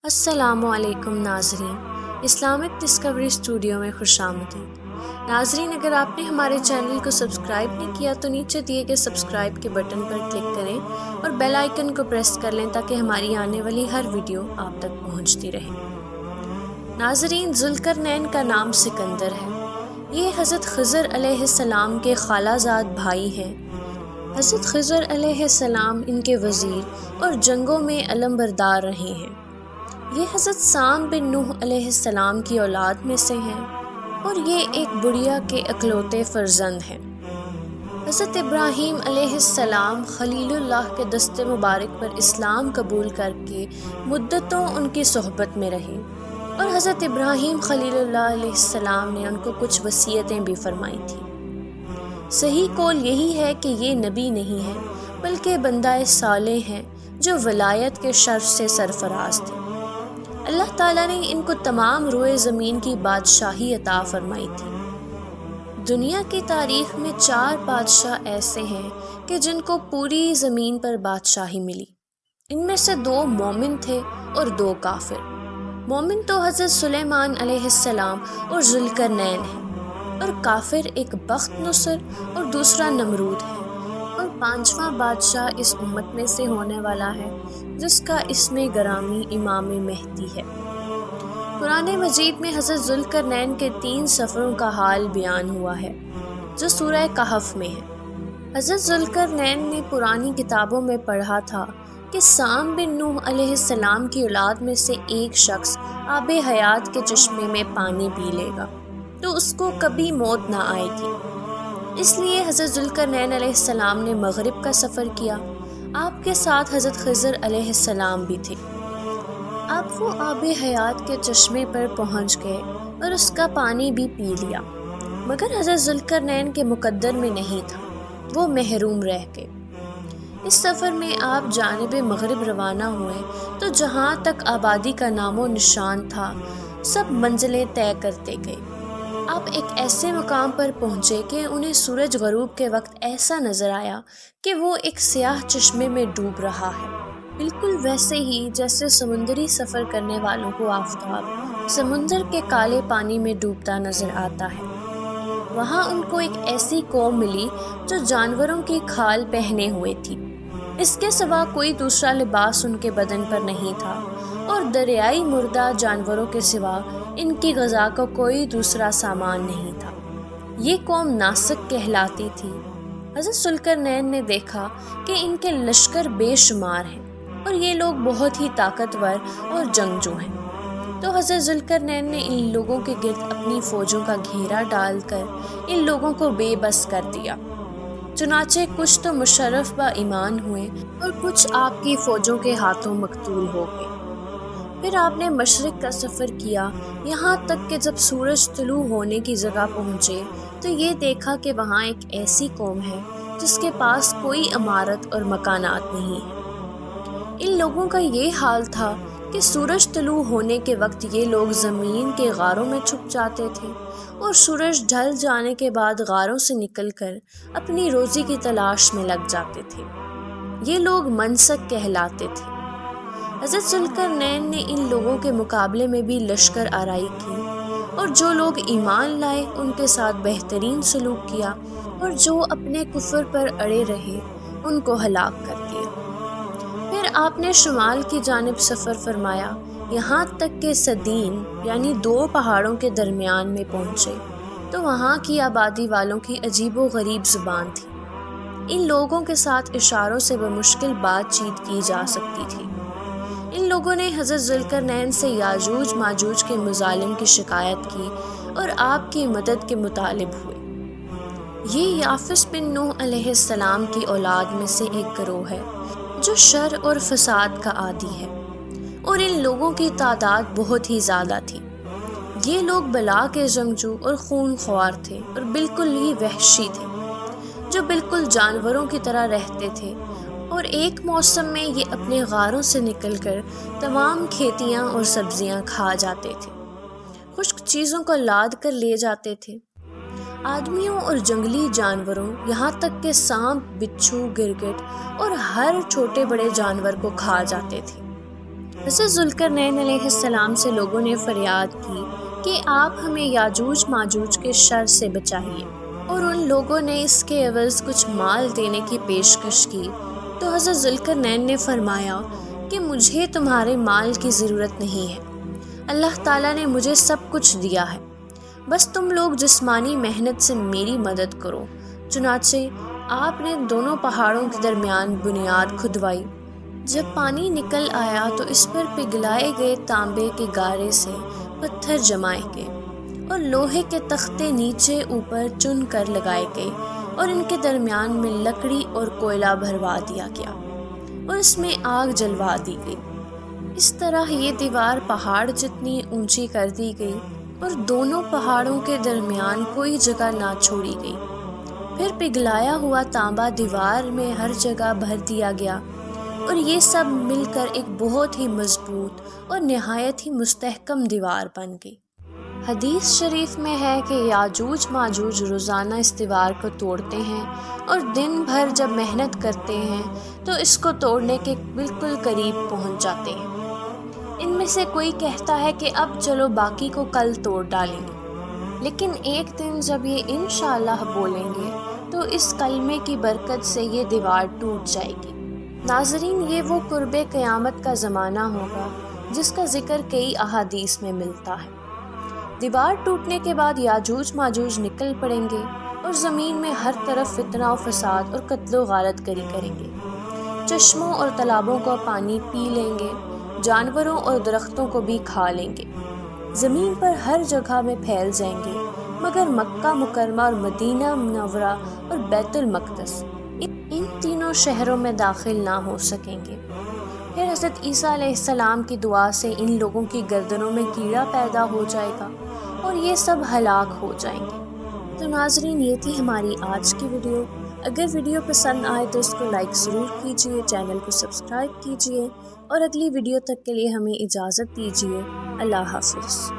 السلام علیکم ناظرین، اسلامک ڈسکوری اسٹوڈیو میں خوش آمدید۔ ناظرین، اگر آپ نے ہمارے چینل کو سبسکرائب نہیں کیا تو نیچے دیے گئے سبسکرائب کے بٹن پر کلک کریں اور بیل آئیکن کو پریس کر لیں تاکہ ہماری آنے والی ہر ویڈیو آپ تک پہنچتی رہے۔ ناظرین، ذوالقرنین کا نام سکندر ہے۔ یہ حضرت خضر علیہ السلام کے خالہ زاد بھائی ہیں۔ حضرت خضر علیہ السلام ان کے وزیر اور جنگوں میں علم بردار رہے ہیں۔ یہ حضرت سام بن نوح علیہ السلام کی اولاد میں سے ہیں اور یہ ایک بڑھیا کے اکلوتے فرزند ہیں۔ حضرت ابراہیم علیہ السلام خلیل اللہ کے دست مبارک پر اسلام قبول کر کے مدتوں ان کی صحبت میں رہے اور حضرت ابراہیم خلیل اللہ علیہ السلام نے ان کو کچھ وصیتیں بھی فرمائی تھیں۔ صحیح قول یہی ہے کہ یہ نبی نہیں ہے بلکہ بندہ صالح ہیں جو ولایت کے شرف سے سرفراز تھے۔ اللہ تعالیٰ نے ان کو تمام روئے زمین کی بادشاہی عطا فرمائی تھی۔ دنیا کی تاریخ میں 4 بادشاہ ایسے ہیں کہ جن کو پوری زمین پر بادشاہی ملی۔ ان میں سے 2 مومن تھے اور 2 کافر۔ مومن تو حضرت سلیمان علیہ السلام اور ذوالقرنین ہیں، اور کافر ایک بخت نصر اور دوسرا نمرود ہے، اور 5واں بادشاہ اس امت میں سے ہونے والا ہے جس کا اسم گرامی امام مہدی ہے۔ قرآن مجید میں حضرت ذوالقرنین کے 3 سفروں کا حال بیان ہوا ہے جو سورہ کہف میں ہے۔ حضرت ذوالقرنین نے پرانی کتابوں میں پڑھا تھا کہ سام بن نوح علیہ السلام کی اولاد میں سے ایک شخص آب حیات کے چشمے میں پانی پی لے گا تو اس کو کبھی موت نہ آئے گی۔ اس لیے حضرت ذوالقرنین علیہ السلام نے مغرب کا سفر کیا۔ آپ کے ساتھ حضرت خضر علیہ السلام بھی تھے۔ اب وہ آب حیات کے چشمے پر پہنچ گئے اور اس کا پانی بھی پی لیا، مگر حضرت ذوالقرنین کے مقدر میں نہیں تھا، وہ محروم رہ گئے۔ اس سفر میں آپ جانب مغرب روانہ ہوئے تو جہاں تک آبادی کا نام و نشان تھا سب منزلیں طے کرتے گئے۔ آپ ایک ایسے مقام پر پہنچے کہ انہیں سورج غروب کے وقت ایسا نظر آیا کہ وہ ایک سیاہ چشمے میں ڈوب رہا ہے، بالکل ویسے ہی جیسے سمندری سفر کرنے والوں کو آفتاب سمندر کے کالے پانی میں ڈوبتا نظر آتا ہے۔ وہاں ان کو ایک ایسی قوم ملی جو جانوروں کی کھال پہنے ہوئے تھی، اس کے سوا کوئی دوسرا لباس ان کے بدن پر نہیں تھا، اور دریائی مردہ جانوروں کے سوا ان کی غذا کا کوئی دوسرا سامان نہیں تھا۔ یہ قوم ناسک کہلاتی تھی۔ حضرت ذوالقرنین نے دیکھا کہ ان کے لشکر بے شمار ہیں اور یہ لوگ بہت ہی طاقتور اور جنگجو ہیں، تو حضرت ذوالقرنین نے ان لوگوں کے گرد اپنی فوجوں کا گھیرا ڈال کر ان لوگوں کو بے بس کر دیا۔ چنانچہ کچھ تو مشرف با ایمان ہوئے اور کچھ آپ کی فوجوں کے ہاتھوں مقتول ہو گئے۔ پھر آپ نے مشرق کا سفر کیا، یہاں تک کہ جب سورج طلوع ہونے کی جگہ پہنچے تو یہ دیکھا کہ وہاں ایک ایسی قوم ہے جس کے پاس کوئی عمارت اور مکانات نہیں ہے۔ ان لوگوں کا یہ حال تھا کہ سورج طلوع ہونے کے وقت یہ لوگ زمین کے غاروں میں چھپ جاتے تھے اور سورج ڈھل جانے کے بعد غاروں سے نکل کر اپنی روزی کی تلاش میں لگ جاتے تھے۔ یہ لوگ منسک کہلاتے تھے۔ حضرت ذوالقرنین نے ان لوگوں کے مقابلے میں بھی لشکر آرائی کی، اور جو لوگ ایمان لائے ان کے ساتھ بہترین سلوک کیا، اور جو اپنے کفر پر اڑے رہے ان کو ہلاک کر دیا۔ پھر آپ نے شمال کی جانب سفر فرمایا، یہاں تک کہ سدین یعنی 2 پہاڑوں کے درمیان میں پہنچے تو وہاں کی آبادی والوں کی عجیب و غریب زبان تھی۔ ان لوگوں کے ساتھ اشاروں سے بمشکل بات چیت کی جا سکتی تھی۔ ان لوگوں نے حضرت ذوالقرنین سے یاجوج ماجوج کے مظالم کی شکایت کی اور آپ کی مدد کے مطالب ہوئے۔ یہ یافس بن نوح علیہ السلام کی اولاد میں سے ایک گروہ ہے جو شر اور فساد کا عادی ہے، اور ان لوگوں کی تعداد بہت ہی زیادہ تھی۔ یہ لوگ بلا کے جنگجو اور خون خوار تھے اور بالکل ہی وحشی تھے، جو بالکل جانوروں کی طرح رہتے تھے، اور ایک موسم میں یہ اپنے غاروں سے نکل کر تمام کھیتیاں اور سبزیاں کھا جاتے تھے، خشک چیزوں کو لاد کر لے جاتے تھے۔ آدمیوں اور جنگلی جانوروں یہاں تک کہ سانپ، بچھو، گرگٹ اور ہر چھوٹے بڑے جانور کو کھا جاتے تھے۔ حضرت ذوالقرنین علیہ السلام سے لوگوں نے فریاد کی کہ آپ ہمیں یاجوج ماجوج کے شر سے بچائیے، اور ان لوگوں نے اس کے عوض کچھ مال دینے کی پیشکش کی۔ تو حضرت ذوالقرنین نے فرمایا کہ مجھے تمہارے مال کی ضرورت نہیں ہے، اللہ تعالیٰ نے مجھے سب کچھ دیا ہے، بس تم لوگ جسمانی محنت سے میری مدد کرو۔ چنانچہ آپ نے دونوں پہاڑوں کے درمیان بنیاد کھدوائی۔ جب پانی نکل آیا تو اس پر پگھلائے گئے تانبے کے گارے سے پتھر جمائے گئے، اور لوہے کے تختے نیچے اوپر چن کر لگائے گئے، اور ان کے درمیان میں لکڑی اور کوئلہ بھروا دیا گیا، اور اس میں آگ جلوا دی گئی۔ اس طرح یہ دیوار پہاڑ جتنی اونچی کر دی گئی، اور دونوں پہاڑوں کے درمیان کوئی جگہ نہ چھوڑی گئی۔ پھر پگھلایا ہوا تانبا دیوار میں ہر جگہ بھر دیا گیا، اور یہ سب مل کر ایک بہت ہی مضبوط اور نہایت ہی مستحکم دیوار بن گئی۔ حدیث شریف میں ہے کہ یاجوج ماجوج روزانہ اس دیوار کو توڑتے ہیں، اور دن بھر جب محنت کرتے ہیں تو اس کو توڑنے کے بالکل قریب پہنچ جاتے ہیں۔ ان میں سے کوئی کہتا ہے کہ اب چلو باقی کو کل توڑ ڈالیں گے، لیکن ایک دن جب یہ انشاءاللہ بولیں گے تو اس کلمے کی برکت سے یہ دیوار ٹوٹ جائے گی۔ ناظرین، یہ وہ قرب قیامت کا زمانہ ہوگا جس کا ذکر کئی احادیث میں ملتا ہے۔ دیوار ٹوٹنے کے بعد یاجوج ماجوج نکل پڑیں گے، اور زمین میں ہر طرف فتنہ و فساد اور قتل و غارت گری کریں گے۔ چشموں اور تالابوں کا پانی پی لیں گے، جانوروں اور درختوں کو بھی کھا لیں گے، زمین پر ہر جگہ میں پھیل جائیں گے، مگر مکہ مکرمہ اور مدینہ منورہ اور بیت المقدس ان تینوں شہروں میں داخل نہ ہو سکیں گے۔ پھر حضرت عیسیٰ علیہ السلام کی دعا سے ان لوگوں کی گردنوں میں کیڑا پیدا ہو جائے گا، اور یہ سب ہلاک ہو جائیں گے۔ تو ناظرین، یہ تھی ہماری آج کی ویڈیو۔ اگر ویڈیو پسند آئے تو اس کو لائک ضرور کیجیے، چینل کو سبسکرائب کیجیے، اور اگلی ویڈیو تک کے لیے ہمیں اجازت دیجیے۔ اللہ حافظ۔